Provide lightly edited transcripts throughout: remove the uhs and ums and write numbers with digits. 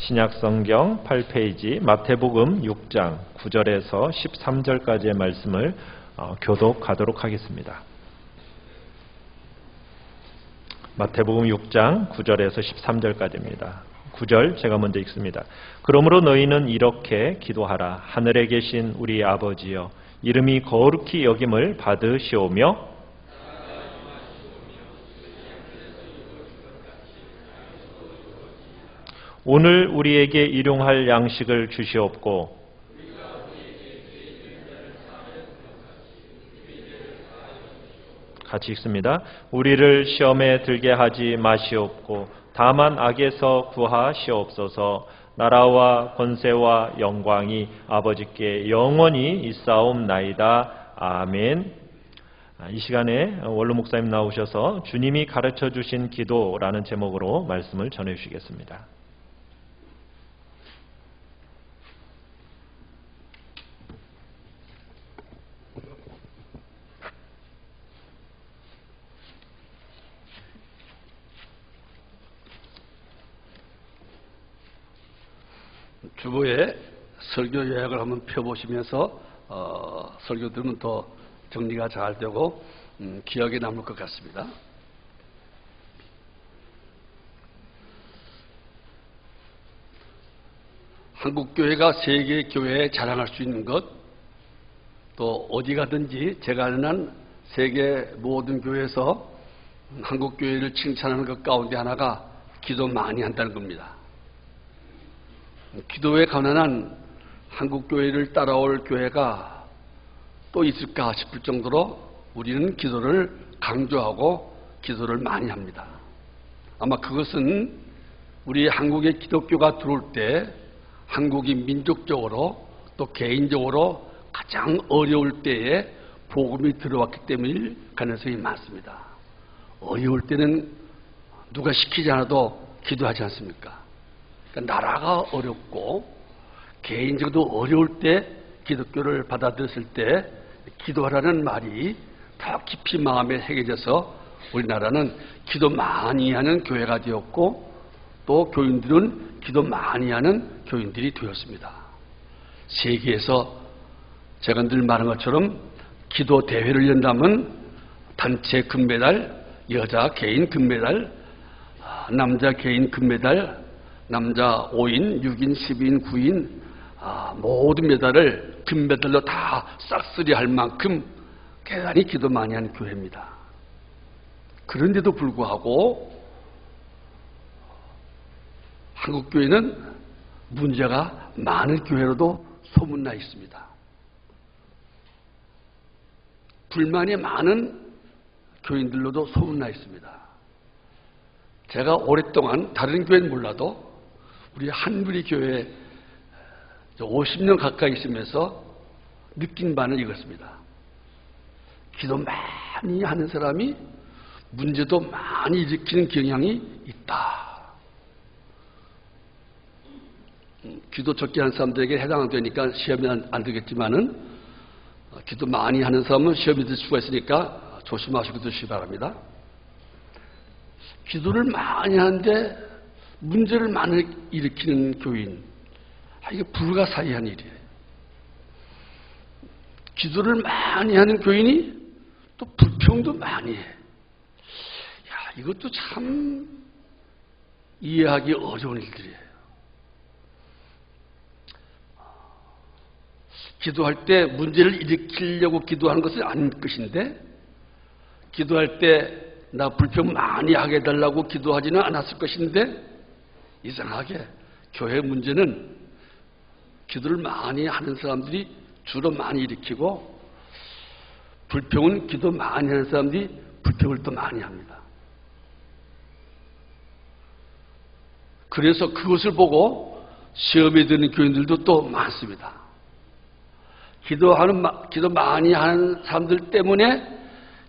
신약성경 8페이지 마태복음 6장 9절에서 13절까지의 말씀을 교독하도록 하겠습니다. 마태복음 6장 9절에서 13절까지입니다. 9절 제가 먼저 읽습니다. 그러므로 너희는 이렇게 기도하라. 하늘에 계신 우리 아버지여, 이름이 거룩히 여김을 받으시오며 오늘 우리에게 일용할 양식을 주시옵고 같이 읽습니다. 우리를 시험에 들게 하지 마시옵고 다만 악에서 구하시옵소서. 나라와 권세와 영광이 아버지께 영원히 있사옵나이다. 아멘. 이 시간에 원로 목사님 나오셔서 주님이 가르쳐 주신 기도라는 제목으로 말씀을 전해 주시겠습니다. 주보에 설교 요약을 한번 펴보시면서 설교 들으면 더 정리가 잘 되고 기억에 남을 것 같습니다. 한국교회가 세계교회에 자랑할 수 있는 것, 또 어디 가든지 제가 아는 한 세계 모든 교회에서 한국교회를 칭찬하는 것 가운데 하나가 기도 많이 한다는 겁니다. 기도에 가난한 한국교회를 따라올 교회가 또 있을까 싶을 정도로 우리는 기도를 강조하고 기도를 많이 합니다. 아마 그것은 우리 한국의 기독교가 들어올 때 한국이 민족적으로 또 개인적으로 가장 어려울 때에 복음이 들어왔기 때문일 가능성이 많습니다. 어려울 때는 누가 시키지 않아도 기도하지 않습니까? 그러니까 나라가 어렵고 개인적으로 어려울 때 기독교를 받아들였을 때 기도하라는 말이 더 깊이 마음에 새겨져서 우리나라는 기도 많이 하는 교회가 되었고 또 교인들은 기도 많이 하는 교인들이 되었습니다. 세계에서 제가 늘 말한 것처럼 기도 대회를 연다면 단체 금메달, 여자 개인 금메달, 남자 개인 금메달, 남자 5인, 6인, 12인, 9인 모든 메달을 금메달로 다 싹쓸이 할 만큼 대단히 기도 많이 하는 교회입니다. 그런데도 불구하고 한국교회는 문제가 많은 교회로도 소문나 있습니다. 불만이 많은 교인들로도 소문나 있습니다. 제가 오랫동안 다른 교회는 몰라도 우리 한누리 교회 50년 가까이 있으면서 느낀 바는 이것입니다. 기도 많이 하는 사람이 문제도 많이 일으키는 경향이 있다. 기도 적게 하는 사람들에게 해당되니까 시험이 안 되겠지만은 기도 많이 하는 사람은 시험이 들 수가 있으니까 조심하시고 드시기 바랍니다. 기도를 많이 하는데 문제를 많이 일으키는 교인, 이게 불가사의한 일이에요. 기도를 많이 하는 교인이 또 불평도 많이 해. 이것도 참 이해하기 어려운 일들이에요. 기도할 때 문제를 일으키려고 기도하는 것은 아닌 것인데, 기도할 때 나 불평 많이 하게 해달라고 기도하지는 않았을 것인데, 이상하게 교회 문제는 기도를 많이 하는 사람들이 주로 많이 일으키고, 불평은 기도 많이 하는 사람들이 불평을 또 많이 합니다. 그래서 그것을 보고 시험에 드는 교인들도 또 많습니다. 기도 많이 하는 사람들 때문에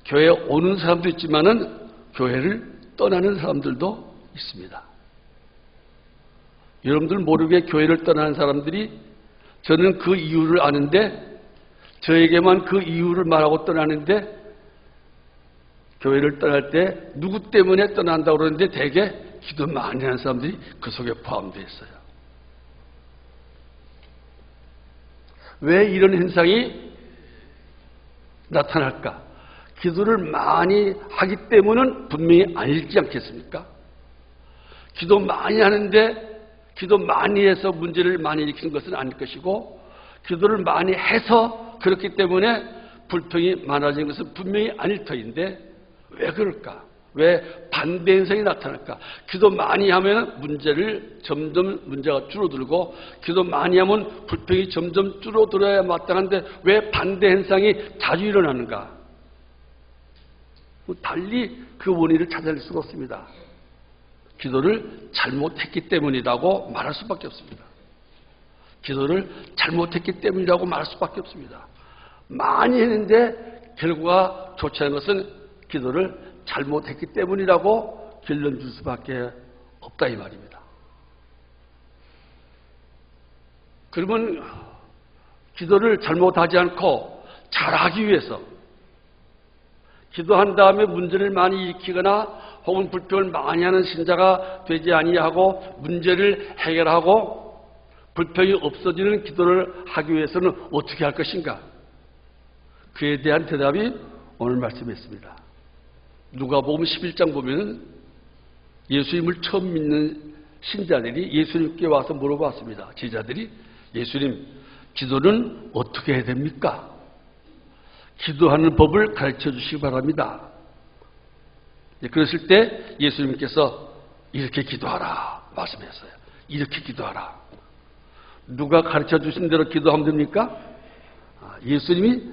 교회에 오는 사람도 있지만은 교회를 떠나는 사람들도 있습니다. 여러분들 모르게 교회를 떠나는 사람들이 저는 그 이유를 아는데 저에게만 그 이유를 말하고 떠나는데 교회를 떠날 때 누구 때문에 떠난다고 그러는데 대개 기도 많이 하는 사람들이 그 속에 포함되어 있어요. 왜 이런 현상이 나타날까? 기도를 많이 하기 때문은 분명히 아니지 않겠습니까? 기도 많이 하는데 기도 많이 해서 문제를 많이 일으키는 것은 아닐 것이고, 기도를 많이 해서 그렇기 때문에 불평이 많아지는 것은 분명히 아닐 터인데 왜 그럴까? 왜 반대 현상이 나타날까? 기도 많이 하면 문제가 줄어들고, 기도 많이 하면 불평이 점점 줄어들어야 마땅한데 왜 반대 현상이 자주 일어나는가? 달리 그 원인을 찾아낼 수가 없습니다. 기도를 잘못했기 때문이라고 말할 수밖에 없습니다. 기도를 잘못했기 때문이라고 말할 수밖에 없습니다. 많이 했는데 결과가 좋지 않은 것은 기도를 잘못했기 때문이라고 결론 줄 수밖에 없다 이 말입니다. 그러면 기도를 잘못하지 않고 잘하기 위해서 기도한 다음에 문제를 많이 일으키거나 혹은 불평을 많이 하는 신자가 되지 아니하고 문제를 해결하고 불평이 없어지는 기도를 하기 위해서는 어떻게 할 것인가? 그에 대한 대답이 오늘 말씀에 있습니다. 누가복음 11장 보면 예수님을 처음 믿는 신자들이 예수님께 와서 물어봤습니다. 제자들이 예수님, 기도는 어떻게 해야 됩니까? 기도하는 법을 가르쳐 주시기 바랍니다. 그랬을 때 예수님께서 이렇게 기도하라 말씀했어요. 이렇게 기도하라. 누가 가르쳐 주신 대로 기도하면 됩니까? 예수님이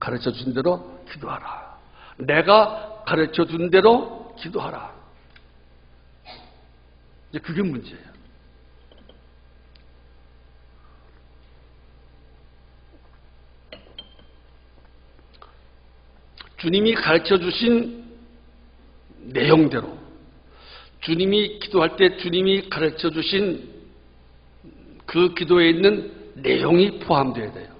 가르쳐 주신 대로 기도하라. 내가 가르쳐 준 대로 기도하라. 이제 그게 문제예요. 주님이 가르쳐 주신 내용대로, 주님이 기도할 때 주님이 가르쳐 주신 그 기도에 있는 내용이 포함되어야 돼요.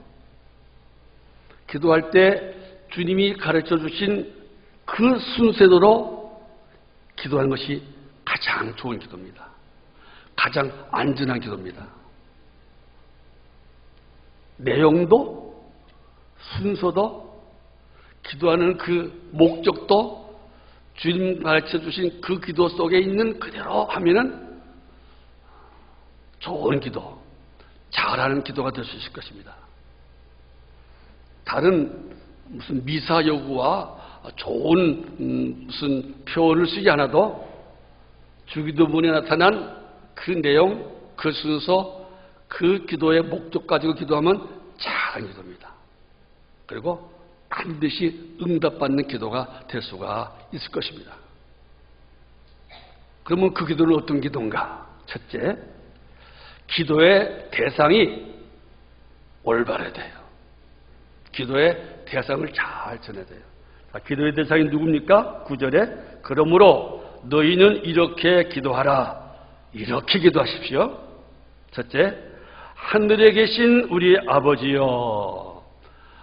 기도할 때 주님이 가르쳐 주신 그 순서대로 기도하는 것이 가장 좋은 기도입니다. 가장 안전한 기도입니다. 내용도 순서도 기도하는 그 목적도 주님 가르쳐 주신 그 기도 속에 있는 그대로 하면은 좋은 기도, 잘하는 기도가 될 수 있을 것입니다. 다른 무슨 미사 요구와 좋은 무슨 표현을 쓰지 않아도 주기도문에 나타난 그 내용, 그 순서, 그 기도의 목적 가지고 기도하면 잘하는 기도입니다. 그리고 반드시 응답받는 기도가 될 수가 있을 것입니다. 그러면 그 기도는 어떤 기도인가? 첫째, 기도의 대상이 올바라야 돼요. 기도의 대상을 잘 전해야 돼요. 자, 기도의 대상이 누굽니까? 9절에 그러므로 너희는 이렇게 기도하라. 이렇게 기도하십시오. 첫째, 하늘에 계신 우리 아버지여,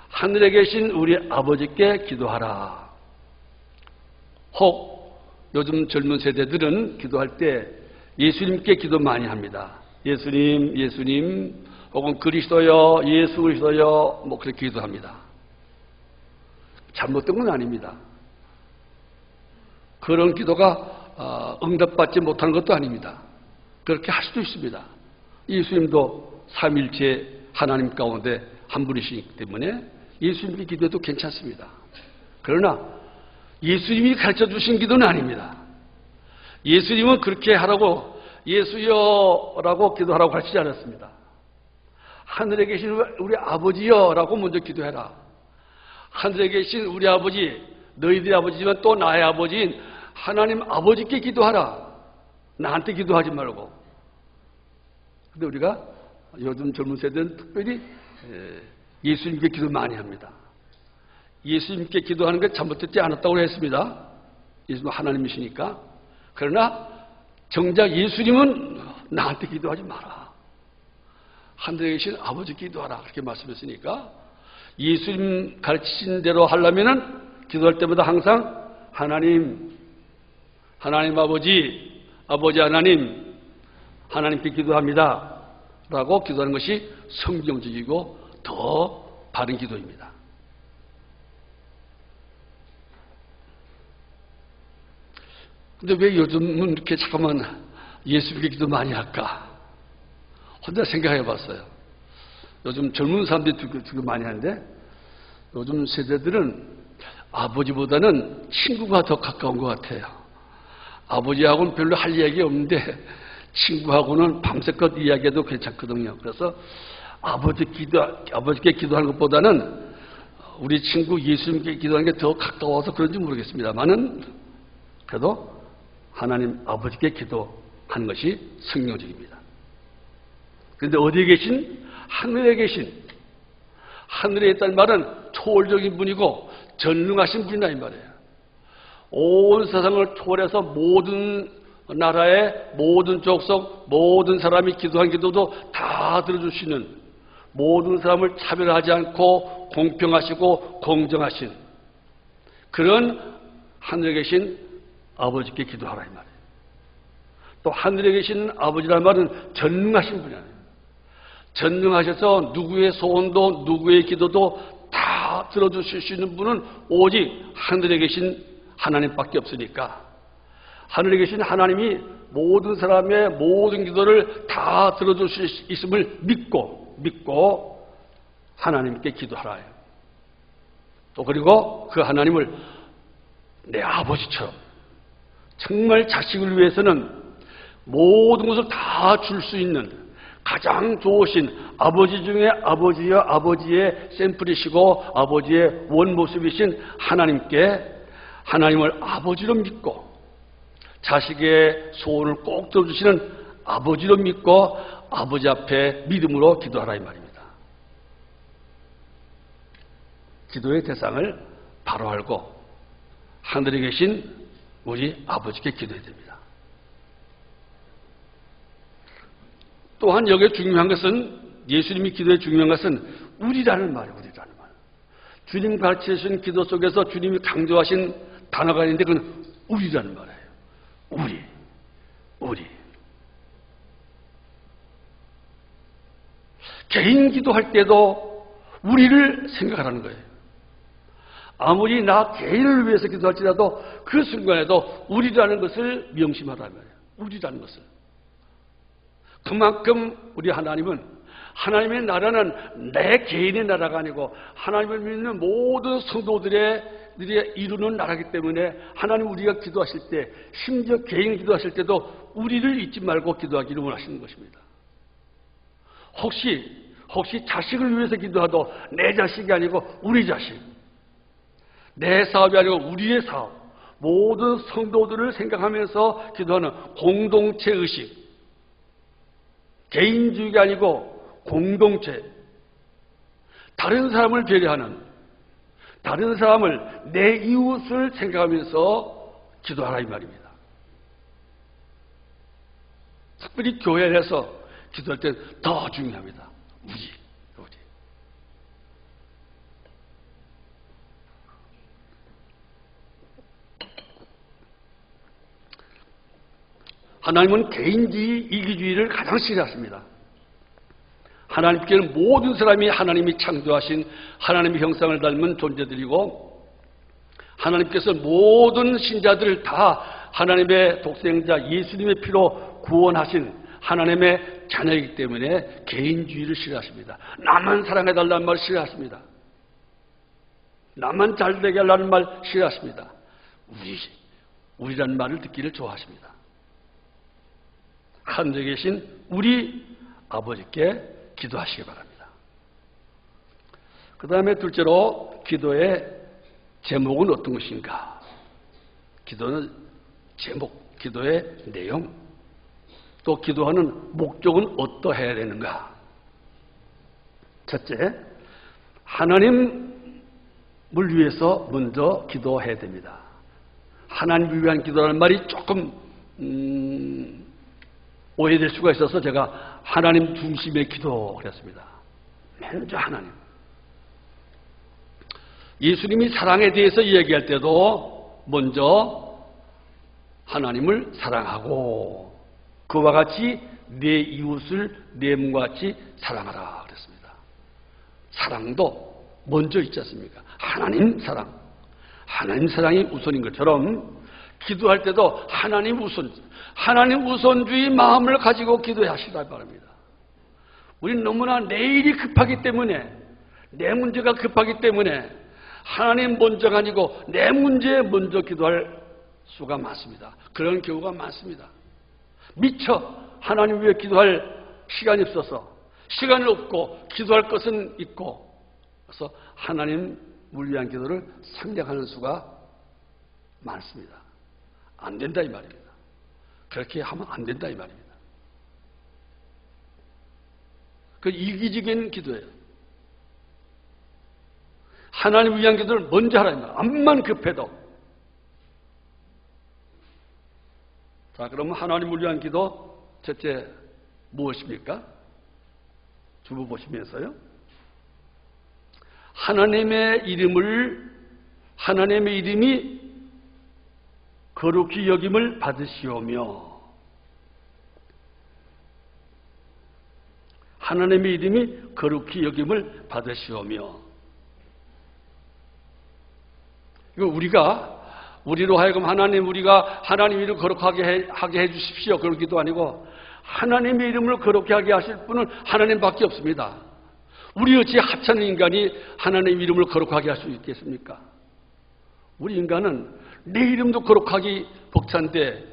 하늘에 계신 우리 아버지께 기도하라. 혹 요즘 젊은 세대들은 기도할 때 예수님께 기도 많이 합니다. 예수님, 예수님, 혹은 그리스도여, 예수 그리스도여, 뭐 그렇게 기도합니다. 잘못된 건 아닙니다. 그런 기도가 응답받지 못하는 것도 아닙니다. 그렇게 할 수도 있습니다. 예수님도 삼일체 하나님 가운데 한 분이시기 때문에 예수님께 기도해도 괜찮습니다. 그러나 예수님이 가르쳐 주신 기도는 아닙니다. 예수님은 그렇게 하라고 예수여라고 기도하라고 가르치지 않았습니다. 하늘에 계신 우리 아버지여라고 먼저 기도해라. 하늘에 계신 우리 아버지, 너희들의 아버지지만 또 나의 아버지인 하나님 아버지께 기도하라. 나한테 기도하지 말고. 근데 우리가 요즘 젊은 세대는 특별히 예수님께 기도 많이 합니다. 예수님께 기도하는 게 잘못되지 않았다고 했습니다. 예수님은 하나님이시니까. 그러나 정작 예수님은 나한테 기도하지 마라. 하늘에 계신 아버지께 기도하라. 그렇게 말씀했으니까 예수님 가르치신 대로 하려면은 기도할 때마다 항상 하나님 아버지, 아버지 하나님, 하나님께 기도합니다. 라고 기도하는 것이 성경적이고 더 바른 기도입니다. 근데 왜 요즘은 이렇게 잠깐만 예수 믿게 기도 많이 할까? 혼자 생각해 봤어요. 요즘 젊은 사람들이 되게 많이 하는데 요즘 세대들은 아버지보다는 친구가 더 가까운 것 같아요. 아버지하고는 별로 할 이야기 없는데 친구하고는 밤새껏 이야기해도 괜찮거든요. 그래서 아버지께 기도하는 것보다는 우리 친구 예수님께 기도하는 게 더 가까워서 그런지 모르겠습니다만은 그래도 하나님 아버지께 기도하는 것이 성경적입니다. 그런데 어디에 계신? 하늘에 계신, 하늘에 있다는 말은 초월적인 분이고 전능하신 분이다 이 말이에요. 온 세상을 초월해서 모든 나라의 모든 족속, 모든 사람이 기도한 기도도 다 들어주시는, 모든 사람을 차별하지 않고 공평하시고 공정하신 그런 하늘에 계신 아버지께 기도하라 이 말이에요. 또 하늘에 계신 아버지라는 말은 전능하신 분이에요. 전능하셔서 누구의 소원도 누구의 기도도 다 들어주실 수 있는 분은 오직 하늘에 계신 하나님밖에 없으니까 하늘에 계신 하나님이 모든 사람의 모든 기도를 다 들어주실 수 있음을 믿고 하나님께 기도하라. 또 그리고 그 하나님을 내 아버지처럼 정말 자식을 위해서는 모든 것을 다 줄 수 있는 가장 좋으신 아버지 중에 아버지여 아버지의 샘플이시고 아버지의 원모습이신 하나님을 아버지로 믿고 자식의 소원을 꼭 들어주시는 아버지로 믿고 아버지 앞에 믿음으로 기도하라 이 말입니다. 기도의 대상을 바로 알고 하늘에 계신 우리 아버지께 기도해야 됩니다. 또한 여기에 중요한 것은 예수님이 기도에 중요한 것은 우리라는 말이에요. 우리라는 말. 주님 가르치신 기도 속에서 주님이 강조하신 단어가 있는데 그건 우리라는 말이에요. 우리. 개인 기도할 때도 우리를 생각하라는 거예요. 아무리 나 개인을 위해서 기도할지라도 그 순간에도 우리라는 것을 명심하라는 거예요. 우리라는 것을. 그만큼 우리 하나님은 하나님의 나라는 내 개인의 나라가 아니고 하나님을 믿는 모든 성도들의 이루는 나라이기 때문에 하나님 우리가 기도하실 때 심지어 개인 기도하실 때도 우리를 잊지 말고 기도하기를 원하시는 것입니다. 혹시 자식을 위해서 기도하도 내 자식이 아니고 우리 자식, 내 사업이 아니고 우리의 사업, 모든 성도들을 생각하면서 기도하는 공동체 의식, 개인주의가 아니고 공동체, 다른 사람을 배려하는, 다른 사람을 내 이웃을 생각하면서 기도하라 이 말입니다. 특별히 교회 안에서 기도할 때 더 중요합니다. 우리. 하나님은 개인주의, 이기주의를 가장 싫어하십니다. 하나님께는 모든 사람이 하나님이 창조하신 하나님의 형상을 닮은 존재들이고 하나님께서 모든 신자들을 다 하나님의 독생자 예수님의 피로 구원하신 하나님의 자녀이기 때문에 개인주의를 싫어하십니다. 나만 사랑해달라는 말 싫어하십니다. 나만 잘되게 하라는 말 싫어하십니다. 우리라는 말을 듣기를 좋아하십니다. 하늘에 계신 우리 아버지께 기도하시기 바랍니다. 그 다음에 둘째로 기도의 제목은 어떤 것인가? 기도는 제목, 기도의 내용, 또 기도하는 목적은 어떠해야 되는가? 첫째, 하나님을 위해서 먼저 기도해야 됩니다. 하나님을 위한 기도라는 말이 조금 오해될 수가 있어서 제가 하나님 중심의 기도 그랬습니다. 먼저 하나님. 예수님이 사랑에 대해서 이야기할 때도 먼저 하나님을 사랑하고 그와 같이 내 이웃을 내 몸과 같이 사랑하라 그랬습니다. 사랑도 먼저 있지 않습니까? 하나님 사랑. 하나님 사랑이 우선인 것처럼 기도할 때도 하나님 우선주의 마음을 가지고 기도하시기 바랍니다. 우리는 너무나 내 일이 급하기 때문에, 내 문제가 급하기 때문에 하나님 먼저가 아니고 내 문제에 먼저 기도할 수가 많습니다. 그런 경우가 많습니다. 미처 하나님 위해 기도할 시간이 없어서, 시간이 없고 기도할 것은 있고, 그래서 하나님 을 위한 기도를 생략하는 수가 많습니다. 안 된다 이 말입니다. 그렇게 하면 안 된다 이 말입니다. 그 이기적인 기도예요. 하나님 위한 기도를 먼저 하라 이 말이에요. 암만 급해도. 자, 그러면 하나님을 위한 기도 첫째 무엇입니까? 주부 보시면서요. 하나님의 이름이 거룩히 여김을 받으시오며, 하나님의 이름이 거룩히 여김을 받으시오며. 이거 우리로 하여금 우리가 하나님 이름을 거룩하게 하게 해주십시오. 그런 기도 아니고, 하나님의 이름을 거룩히 하게 하실 분은 하나님밖에 없습니다. 우리 어찌 하찮은 인간이 하나님의 이름을 거룩하게 할 수 있겠습니까? 우리 인간은 내 이름도 거룩하기 벅찬데,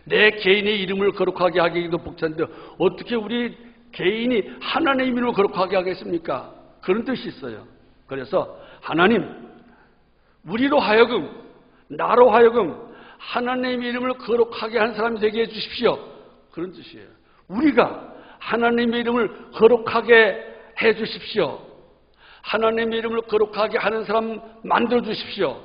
내 개인의 이름을 거룩하게 하기도 벅찬데 어떻게 우리 개인이 하나님의 이름을 거룩하게 하겠습니까? 그런 뜻이 있어요. 그래서 하나님, 우리로 하여금, 나로 하여금 하나님의 이름을 거룩하게 하는 사람이 되게 해주십시오. 그런 뜻이에요. 우리가 하나님의 이름을 거룩하게 해주십시오. 하나님의 이름을 거룩하게 하는 사람 만들어주십시오.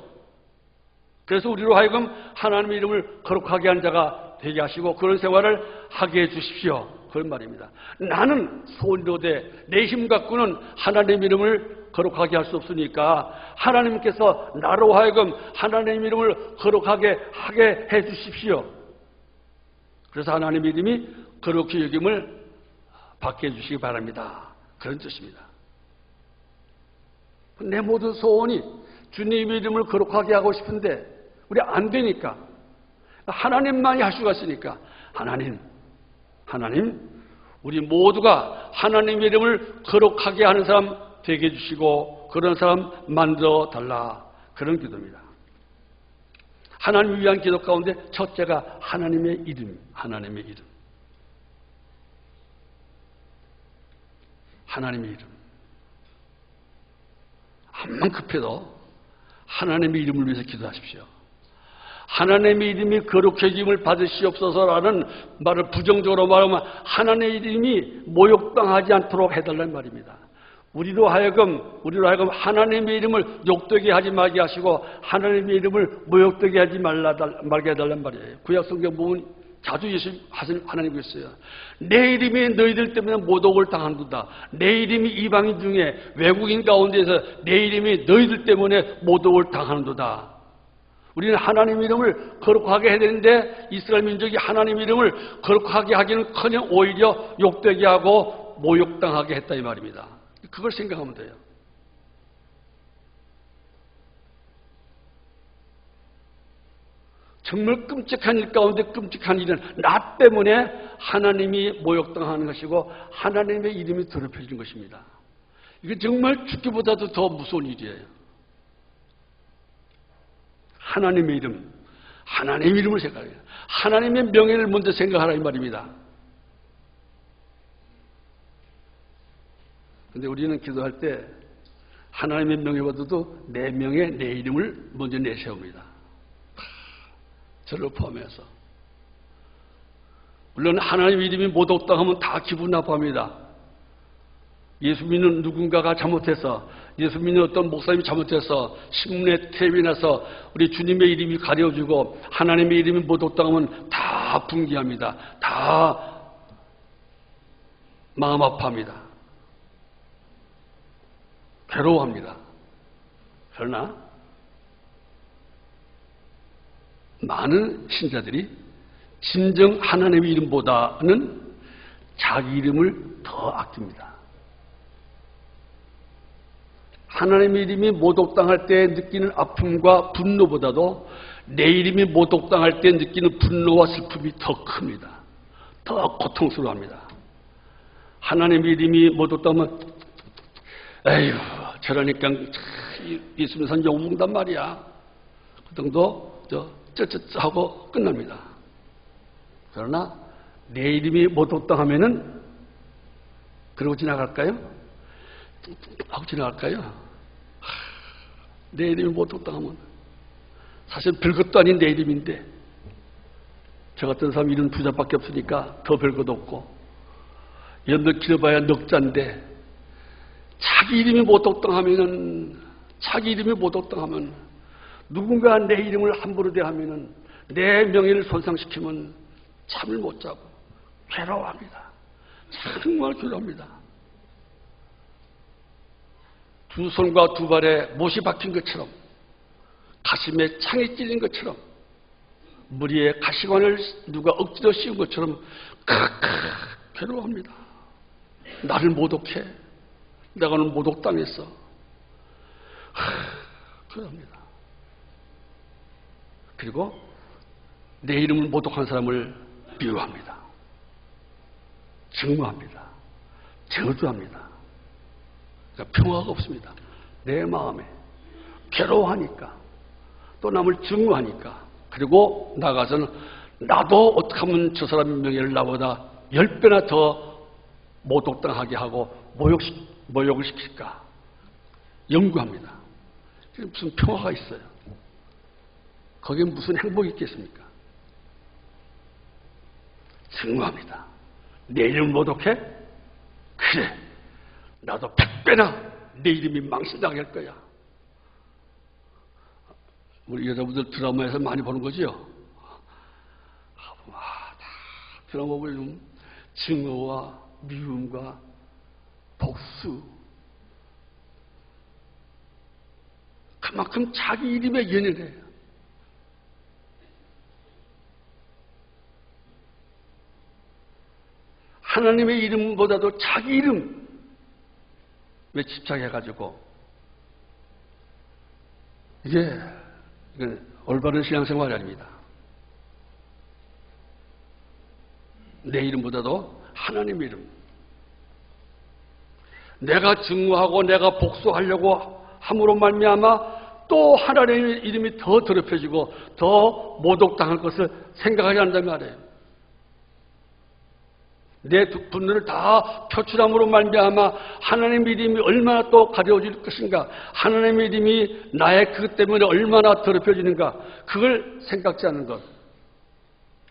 그래서 우리로 하여금 하나님의 이름을 거룩하게 하는 자가 되게 하시고 그런 생활을 하게 해주십시오. 그런 말입니다. 나는 소리로되 내 힘 갖고는 하나님의 이름을 거룩하게 할 수 없으니까 하나님께서 나로 하여금 하나님의 이름을 거룩하게 하게 해주십시오. 그래서 하나님의 이름이 거룩히 여김을 받게 해주시기 바랍니다. 그런 뜻입니다. 내 모든 소원이 주님의 이름을 거룩하게 하고 싶은데 우리 안 되니까, 하나님만이 할 수가 있으니까 하나님 우리 모두가 하나님의 이름을 거룩하게 하는 사람 되게 해주시고 그런 사람 만들어 달라. 그런 기도입니다. 하나님을 위한 기도 가운데 첫째가 하나님의 이름. 하나님의 이름. 암만 급해도 하나님의 이름을 위해서 기도하십시오. 하나님의 이름이 거룩해짐을 받으시옵소서라는 말을 부정적으로 말하면 하나님의 이름이 모욕당하지 않도록 해달라는 말입니다. 우리로 하여금 하나님의 이름을 욕되게 하지 말게 하시고 하나님의 이름을 모욕되게 하지 말게 해달라는 말이에요. 구약 성경 보면 자주 예수 하나님 그랬어요. 내 이름이 너희들 때문에 모독을 당한도다. 내 이름이 이방인 중에 외국인 가운데서 내 이름이 너희들 때문에 모독을 당하는도다. 우리는 하나님 이름을 거룩하게 해야 되는데 이스라엘 민족이 하나님 이름을 거룩하게 하기는커녕 오히려 욕되게 하고 모욕당하게 했다 이 말입니다. 그걸 생각하면 돼요. 정말 끔찍한 일 가운데 끔찍한 일은 나 때문에 하나님이 모욕당하는 것이고 하나님의 이름이 더럽혀지는 것입니다. 이게 정말 죽기보다도 더 무서운 일이에요. 하나님의 이름을 생각해요. 하나님의 명예를 먼저 생각하라 이 말입니다. 그런데 우리는 기도할 때 하나님의 명예보다도 내 명예, 내 이름을 먼저 내세웁니다. 저를 포함해서. 물론 하나님의 이름이 모독당하면 다 기분 나빠합니다. 예수 믿는 누군가가 잘못해서, 예수 믿는 어떤 목사님이 잘못해서 신문에 텔레비에 나서 우리 주님의 이름이 가려지고 하나님의 이름이 모독당하면 다 분개합니다. 다 마음 아파합니다. 괴로워합니다. 그러나 많은 신자들이 진정 하나님의 이름보다는 자기 이름을 더 아낍니다. 하나님의 이름이 모독당할 때 느끼는 아픔과 분노보다도 내 이름이 모독당할 때 느끼는 분노와 슬픔이 더 큽니다. 더 고통스러워합니다. 하나님의 이름이 모독당하면 에휴 저러니까 있으면서 욕먹단 말이야. 그 정도 쩌쩌쩌 하고 끝납니다. 그러나 내 이름이 모독당하면은 그러고 지나갈까요? 하고 지나갈까요? 내 이름이 모독당하면 사실 별것도 아닌 내 이름인데 저 같은 사람 이름 두 자밖에 없으니까 더 별것도 없고 연도 길어봐야 넉 자인데 자기 이름이 모독당하면은 누군가 내 이름을 함부로 대하면은 내 명예를 손상시키면 잠을 못 자고 괴로워합니다. 정말 괴로워합니다. 두 손과 두 발에 못이 박힌 것처럼 가슴에 창이 찔린 것처럼 머리에 가시관을 누가 억지로 씌운 것처럼 괴로워합니다. 나를 모독해. 내가는 모독당했어. 괴로워합니다. 그리고 내 이름을 모독한 사람을 비유합니다. 증오합니다. 저주합니다. 그러니까 평화가 없습니다. 내 마음에 괴로워하니까 또 남을 증오하니까 그리고 나가서는 나도 어떻게 하면 저 사람의 명예를 나보다 10배나 더 모독당하게 하고 모욕을 시킬까 연구합니다. 무슨 평화가 있어요. 거기에 무슨 행복이 있겠습니까? 증오합니다. 내 이름 모독해? 그래 나도 100배나 내 이름이 망신당할 거야. 우리 여자분들 드라마에서 많이 보는 거죠? 다 드라마 보면 증오와 미움과 복수 그만큼 자기 이름에 연연해요. 하나님의 이름보다도 자기 이름에 집착해가지고 이건 올바른 신앙생활이 아닙니다. 내 이름보다도 하나님의 이름. 내가 증오하고 내가 복수하려고 함으로 말미암아 또 하나님의 이름이 더 더럽혀지고 더 모독당할 것을 생각하지 않는단 말이에요. 내 분노를 다 표출함으로 말미암아 하나님의 이름이 얼마나 또 가려워질 것인가, 하나님의 이름이 나의 그것 때문에 얼마나 더럽혀지는가, 그걸 생각지 않는 것.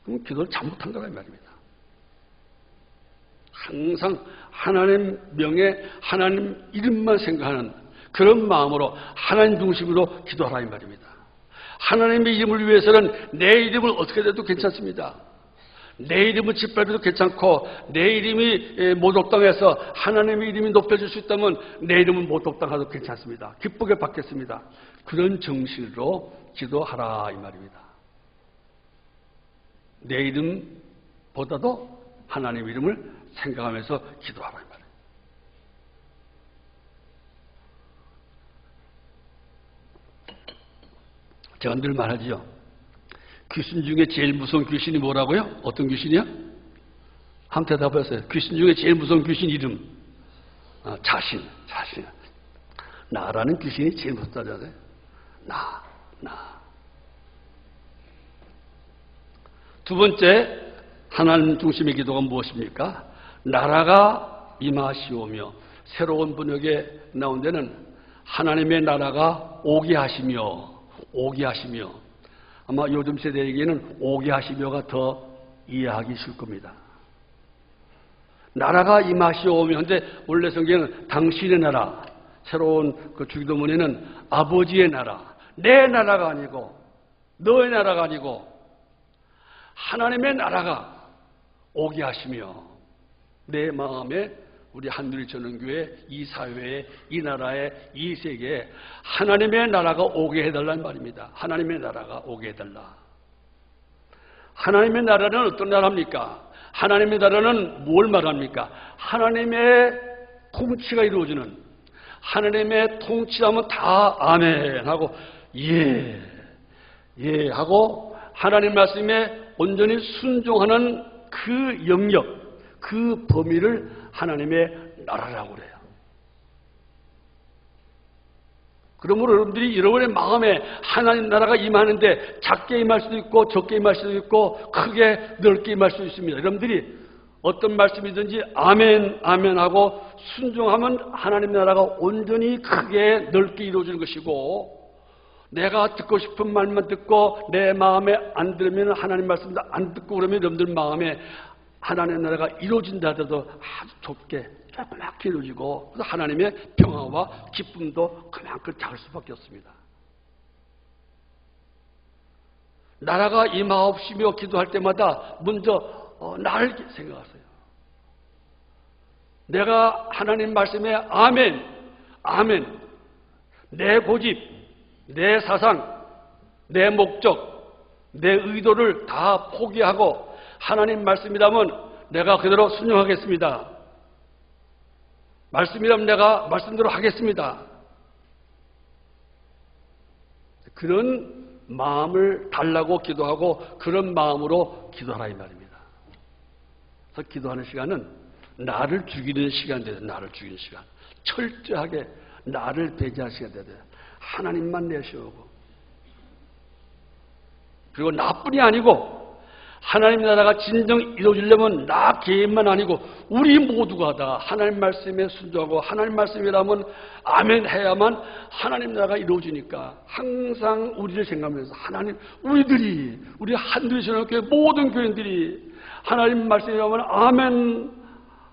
그럼 기도를 잘못한 거란 말입니다. 항상 하나님 명예, 하나님 이름만 생각하는 그런 마음으로 하나님 중심으로 기도하라 이 말입니다. 하나님의 이름을 위해서는 내 이름을 어떻게 돼도 괜찮습니다. 내 이름을 짓밟아도 괜찮고 내 이름이 모독당해서 하나님의 이름이 높여질 수 있다면 내 이름은 모독당해도 괜찮습니다. 기쁘게 받겠습니다. 그런 정신으로 기도하라 이 말입니다. 내 이름보다도 하나님의 이름을 생각하면서 기도하라 이 말이에요. 제가 늘 말하지요. 귀신 중에 제일 무서운 귀신이 뭐라고요? 어떤 귀신이요? 한번 대답하세요. 귀신 중에 제일 무서운 귀신 이름. 자신. 나라는 귀신이 제일 무섭다잖아요. 나. 두 번째, 하나님 중심의 기도가 무엇입니까? 나라가 임하시오며, 새로운 번역에 나온 데는 하나님의 나라가 오게 하시며, 아마 요즘 세대에게는 오게 하시며가 더 이해하기 쉬울 겁니다. 나라가 임하시오며, 근데 원래 성경에는 당신의 나라, 새로운 그 주기도문에는 아버지의 나라, 내 나라가 아니고 너의 나라가 아니고 하나님의 나라가 오게 하시며, 내 마음에 우리 한누리 전원교회, 이 사회에, 이 나라에, 이 세계에 하나님의 나라가 오게 해달라는 말입니다. 하나님의 나라가 오게 해달라. 하나님의 나라는 어떤 나라입니까? 하나님의 나라는 뭘 말합니까? 하나님의 통치가 이루어지는, 하나님의 통치하면 다 아멘 하고 예 하고 하나님 말씀에 온전히 순종하는 그 영역, 그 범위를 하나님의 나라라고 그래요. 그러므로 여러분의 마음에 하나님 나라가 임하는데 작게 임할 수도 있고 적게 임할 수도 있고 크게 넓게 임할 수도 있습니다. 여러분들이 어떤 말씀이든지 아멘 아멘 하고 순종하면 하나님 나라가 온전히 크게 넓게 이루어지는 것이고, 내가 듣고 싶은 말만 듣고 내 마음에 안 들으면 하나님 말씀도 안 듣고 그러면 여러분들 마음에 하나님 나라가 이루어진다 하더라도 아주 좁게 조그맣게 이루어지고, 그래서 하나님의 평화와 기쁨도 그만큼 작을 수밖에 없습니다. 나라가 임하옵시며 기도할 때마다 먼저 나를 생각하세요. 내가 하나님 말씀에 아멘, 아멘, 내 고집, 내 사상, 내 목적, 내 의도를 다 포기하고 하나님 말씀이라면 내가 그대로 순종하겠습니다. 말씀이라면 내가 말씀대로 하겠습니다. 그런 마음을 달라고 기도하고 그런 마음으로 기도하라 이 말입니다. 그래서 기도하는 시간은 나를 죽이는 시간 돼요. 나를 죽이는 시간. 철저하게 나를 배제할 시간 돼야 돼요. 하나님만 내세우고. 그리고 나뿐이 아니고 하나님 나라가 진정 이루어지려면 나 개인만 아니고 우리 모두가 다 하나님 말씀에 순종하고 하나님 말씀이라면 아멘 해야만 하나님 나라가 이루어지니까 항상 우리를 생각하면서 하나님, 우리 한두리신학교의 모든 교인들이 하나님 말씀이라면 아멘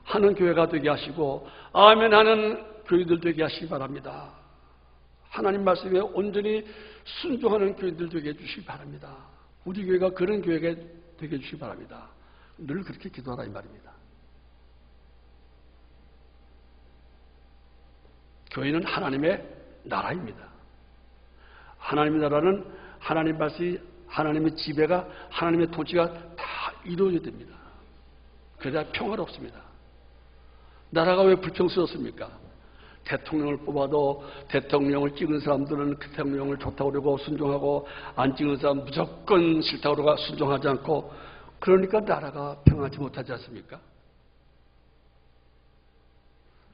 하는 교회가 되게 하시고 아멘 하는 교인들 되게 하시기 바랍니다. 하나님 말씀에 온전히 순종하는 교인들 되게 해주시기 바랍니다. 우리 교회가 그런 교회가 되게 해주시기 바랍니다. 늘 그렇게 기도하라 이 말입니다. 교회는 하나님의 나라입니다. 하나님의 나라는 하나님 말씀이, 하나님의 지배가, 하나님의 통치가 다 이루어져야 됩니다. 그래야 평화롭습니다. 나라가 왜 불평스럽습니까? 대통령을 뽑아도 대통령을 찍은 사람들은 대통령을 좋다고 그러고 순종하고, 안 찍은 사람은 무조건 싫다고 그러고 순종하지 않고, 그러니까 나라가 평안하지 못하지 않습니까?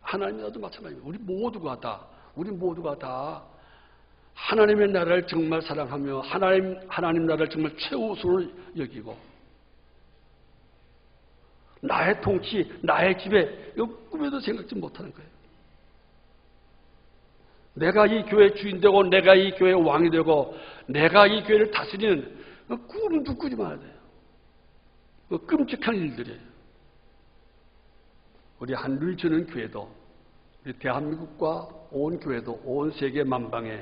하나님 나라도 마찬가지입니다. 우리 모두가 다 하나님의 나라를 정말 사랑하며 하나님 나라를 정말 최우선으로 여기고, 나의 통치, 나의 지배, 이거 꿈에도 생각지 못하는 거예요. 내가 이 교회의 주인 되고 내가 이 교회의 왕이 되고 내가 이 교회를 다스리는 꿈도 꾸지 말아야 돼요. 끔찍한 일들이에요. 우리 한류주는 교회도, 우리 대한민국과 온 교회도, 온 세계 만방에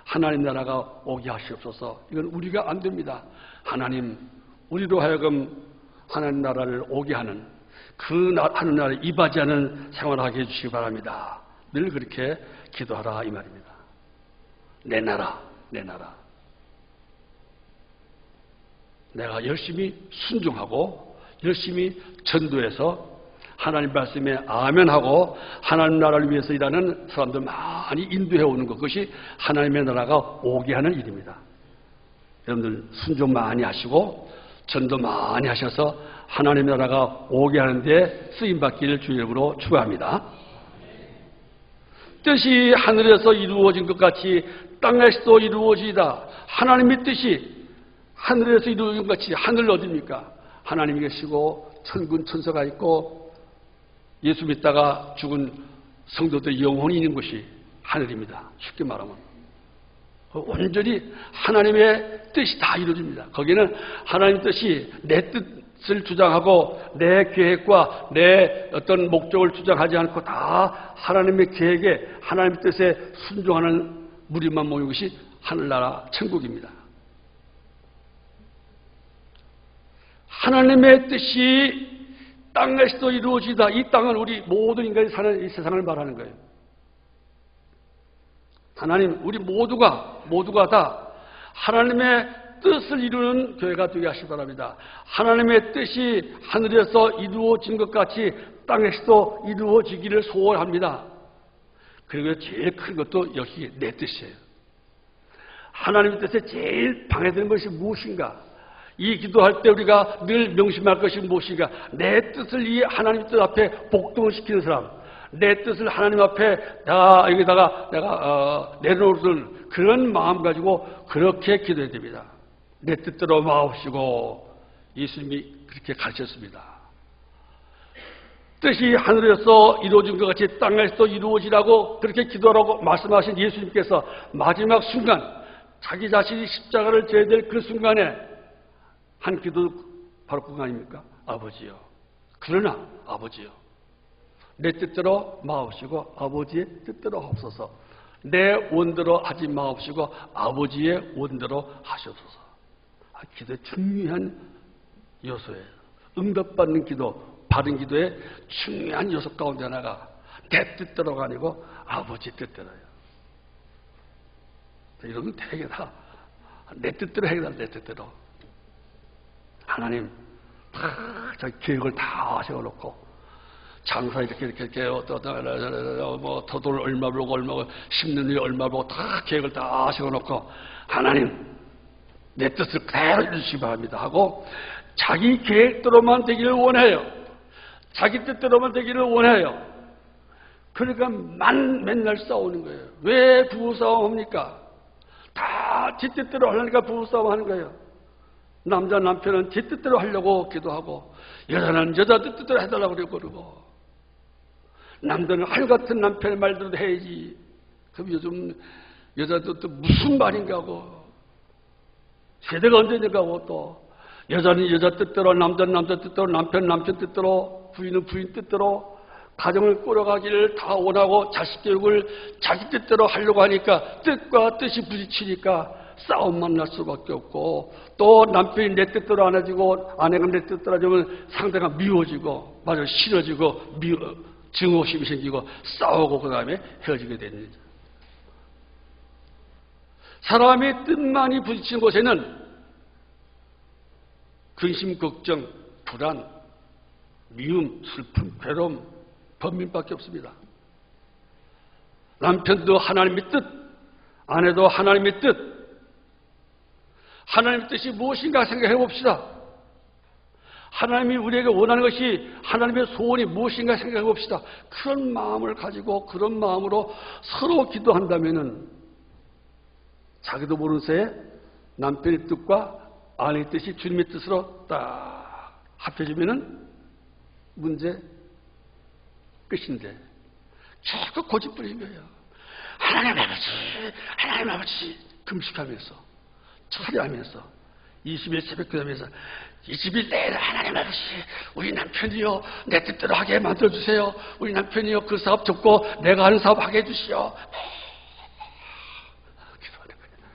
하나님 나라가 오게 하시옵소서. 이건 우리가 안 됩니다. 하나님, 우리로 하여금 하나님 나라를 오게 하는, 하나님 나라를 이바지하는 생활하게 해주시기 바랍니다. 늘 그렇게 기도하라 이 말입니다. 내 나라, 내 나라. 내가 열심히 순종하고 열심히 전도해서 하나님 말씀에 아멘하고 하나님 나라를 위해서 일하는 사람들 많이 인도해 오는 것, 그것이 하나님의 나라가 오게 하는 일입니다. 여러분들 순종 많이 하시고 전도 많이 하셔서 하나님의 나라가 오게 하는데 쓰임받기를 주의 이름으로 축원합니다. 뜻이 하늘에서 이루어진 것 같이 땅에서도 이루어지이다. 하나님의 뜻이 하늘에서 이루어진 것 같이, 하늘 어디입니까? 하나님이 계시고 천군 천사가 있고 예수 믿다가 죽은 성도들의 영혼이 있는 곳이 하늘입니다. 쉽게 말하면 온전히 하나님의 뜻이 다 이루어집니다. 거기는 하나님의 뜻이 내 뜻을 주장하고 내 계획과 내 어떤 목적을 주장하지 않고 다 하나님의 계획에, 하나님의 뜻에 순종하는 무리만 모인 것이 하늘나라 천국입니다. 하나님의 뜻이 땅에서도 이루어지다. 이 땅은 우리 모든 인간이 사는 이 세상을 말하는 거예요. 하나님, 우리 모두가 다 하나님의 뜻을 이루는 교회가 되게 하시기 바랍니다. 하나님의 뜻이 하늘에서 이루어진 것 같이 땅에서도 이루어지기를 소원합니다. 그리고 제일 큰 것도 역시 내 뜻이에요. 하나님의 뜻에 제일 방해되는 것이 무엇인가? 이 기도할 때 우리가 늘 명심할 것이 무엇인가? 내 뜻을 이 하나님 뜻 앞에 복동시키는 사람, 내 뜻을 하나님 앞에 여기다가 내가 내놓을 그런 마음 가지고 그렇게 기도해야 됩니다. 내 뜻대로 마옵시고, 예수님이 그렇게 가르쳤습니다. 뜻이 하늘에서 이루어진 것 같이 땅에서 이루어지라고 그렇게 기도하라고 말씀하신 예수님께서 마지막 순간 자기 자신이 십자가를 져야 될 그 순간에 한 기도 바로 그거 아닙니까? 아버지요. 그러나 아버지요. 내 뜻대로 마옵시고 아버지의 뜻대로 하옵소서. 내 원대로 하지 마옵시고 아버지의 원대로 하시옵소서. 기도의 중요한 요소예요. 응답받는 기도, 바른 기도의 중요한 요소 가운데 하나가 내 뜻대로가 아니고 아버지 뜻대로예요. 이런 건 되게 다 내 뜻대로 해결한다. 내 뜻대로. 하나님 다 자기 계획을 다 세워놓고 장사 이렇게 뭐 터돌 얼마 벌고 얼마 심는 일 얼마 벌고 다 계획을 다 세워놓고 하나님 내 뜻을 그대로 이루시기 바랍니다 하고 자기 계획대로만 되기를 원해요. 자기 뜻대로만 되기를 원해요. 그러니까 맨날 싸우는 거예요. 왜 부부싸움 합니까? 다 지 뜻대로 하려니까 부부싸움 하는 거예요. 남자 남편은 지 뜻대로 하려고 기도하고 여자는 여자 뜻대로 해달라고 그러고 남자는 하루 같은 남편의 말대로 해야지. 그럼 요즘 여자도 또 무슨 말인가 하고 세대가 언제인가 하고 또 여자는 여자 뜻대로 남자는 남자 뜻대로 남편은 남편 뜻대로 부인은 부인 뜻대로 가정을 꾸려가기를 다 원하고 자식 교육을 자기 뜻대로 하려고 하니까 뜻과 뜻이 부딪히니까 싸움만 날 수밖에 없고 또 남편이 내 뜻대로 안 해주고 아내가 내 뜻대로 해주면 상대가 미워지고 맞아 싫어지고 증오심이 생기고 싸우고 그 다음에 헤어지게 되는 거죠. 사람의 뜻만이 부딪히는 곳에는 근심, 걱정, 불안, 미움, 슬픔, 괴로움, 번민밖에 없습니다. 남편도 하나님의 뜻, 아내도 하나님의 뜻, 하나님의 뜻이 무엇인가 생각해 봅시다. 하나님이 우리에게 원하는 것이 하나님의 소원이 무엇인가 생각해 봅시다. 그런 마음을 가지고 그런 마음으로 서로 기도한다면은 자기도 모르는 새에 남편의 뜻과 아내의 뜻이 주님의 뜻으로 딱 합해지면은 문제 끝인데 자꾸 고집 부리는 거예요. 하나님 아버지 금식하면서 철회하면서 20일 새벽 기도하면서 20일 내로 하나님 아버지 우리 남편이요 내 뜻대로 하게 만들어주세요. 우리 남편이요 그 사업 접고 내가 하는 사업 하게 해주시오. 기도하는 거예요.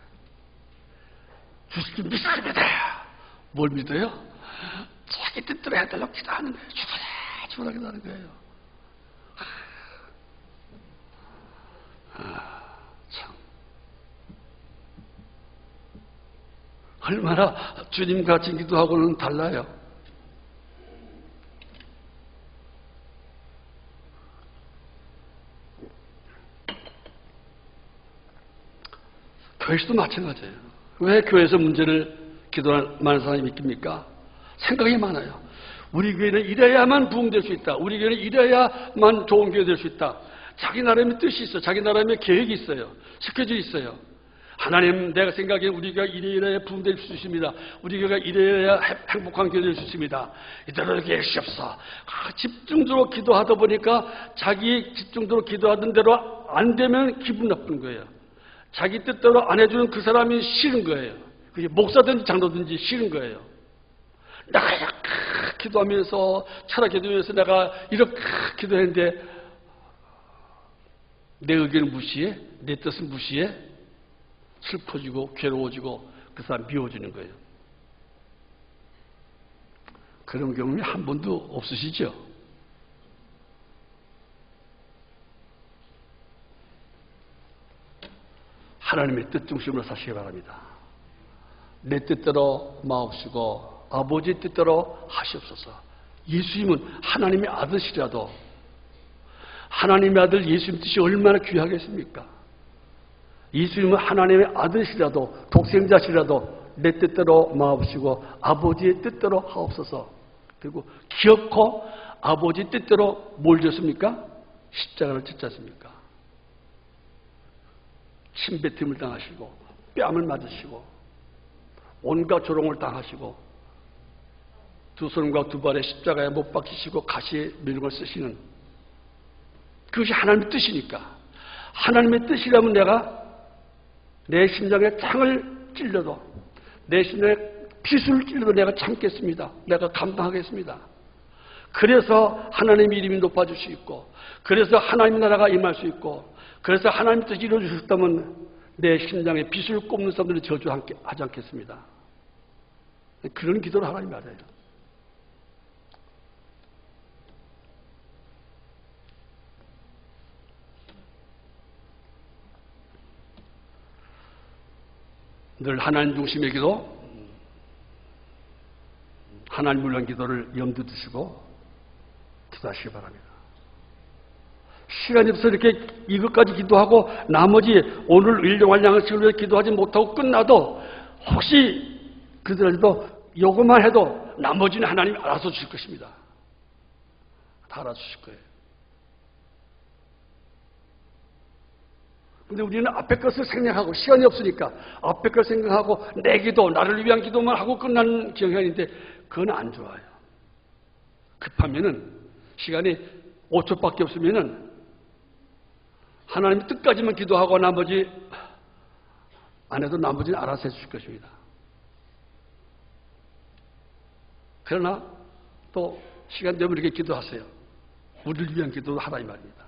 주님 믿습니다. 뭘 믿어요? 자기 뜻대로 해달라고 기도하는 거예요. 죽어라 기도하는 거예요. 참 얼마나 주님 같이 기도하고는 달라요. 교회에서도 마찬가지예요. 왜 교회에서 문제를 기도할 많은 사람이 있습니까? 생각이 많아요. 우리 교회는 이래야만 부흥될 수 있다. 우리 교회는 이래야만 좋은 교회 될 수 있다. 자기 나름의 뜻이 있어. 자기 나름의 계획이 있어요. 스케줄이 있어요. 하나님, 내가 생각에 우리 교회가 이래야 부흥될 수 있습니다. 우리 교회가 이래야 행복한 교회 될 수 있습니다. 이대로 계시옵소서. 집중적으로 기도하다 보니까 자기 집중적으로 기도하던 대로 안 되면 기분 나쁜 거예요. 자기 뜻대로 안 해주는 그 사람이 싫은 거예요. 그게 목사든지 장로든지 싫은 거예요. 내가 이렇게 기도하면서 철학 기도하면서 내가 이렇게 기도했는데 내 의견을 무시해? 내 뜻을 무시해? 슬퍼지고 괴로워지고 그 사람 미워지는 거예요. 그런 경험이 한 번도 없으시죠? 하나님의 뜻 중심으로 사시기 바랍니다. 내 뜻대로 마옵시고 아버지 뜻대로 하시옵소서. 예수님은 하나님의 아들이라도 하나님의 아들 예수님 뜻이 얼마나 귀하겠습니까? 예수님은 하나님의 아들이시라도 독생자시라도 내 뜻대로 마옵시고 아버지의 뜻대로 하옵소서. 그리고 기어코 아버지 뜻대로 뭘 줬습니까? 십자가를 졌지 않습니까? 침뱉음을 당하시고 뺨을 맞으시고 온갖 조롱을 당하시고 두 손과 두 발에 십자가에 못 박히시고 가시에 밀걸 쓰시는 그것이 하나님의 뜻이니까 하나님의 뜻이라면 내가 내 심장에 창을 찔러도 내 심장에 비수를 찔러도 내가 참겠습니다. 내가 감당하겠습니다. 그래서 하나님의 이름이 높아질 수 있고 그래서 하나님의 나라가 임할 수 있고 그래서 하나님의 뜻이 이루어지셨다면 내 심장에 비수를 꼽는 사람들은 저주하지 않겠습니다. 그런 기도를 하나님이 알아요. 늘 하나님 중심의 기도, 하나님을 위한 기도를 염두 두시고 기도하시기 바랍니다. 시간이 없어서 이렇게 이것까지 기도하고 나머지 오늘 일용할 양식을 위해 기도하지 못하고 끝나도 혹시 그들도 요것만 해도 나머지는 하나님이 알아서 주실 것입니다. 다 알아주실 거예요. 근데 우리는 앞에 것을 생각하고 시간이 없으니까 앞에 걸 생각하고 내 기도, 나를 위한 기도만 하고 끝나는 경향인데 그건 안 좋아요. 급하면은 시간이 5초밖에 없으면은 하나님의 뜻까지만 기도하고 나머지 안 해도 나머지는 알아서 해주실 것입니다. 그러나 또 시간 되면 이렇게 기도하세요. 우리를 위한 기도도 하라 이 말입니다.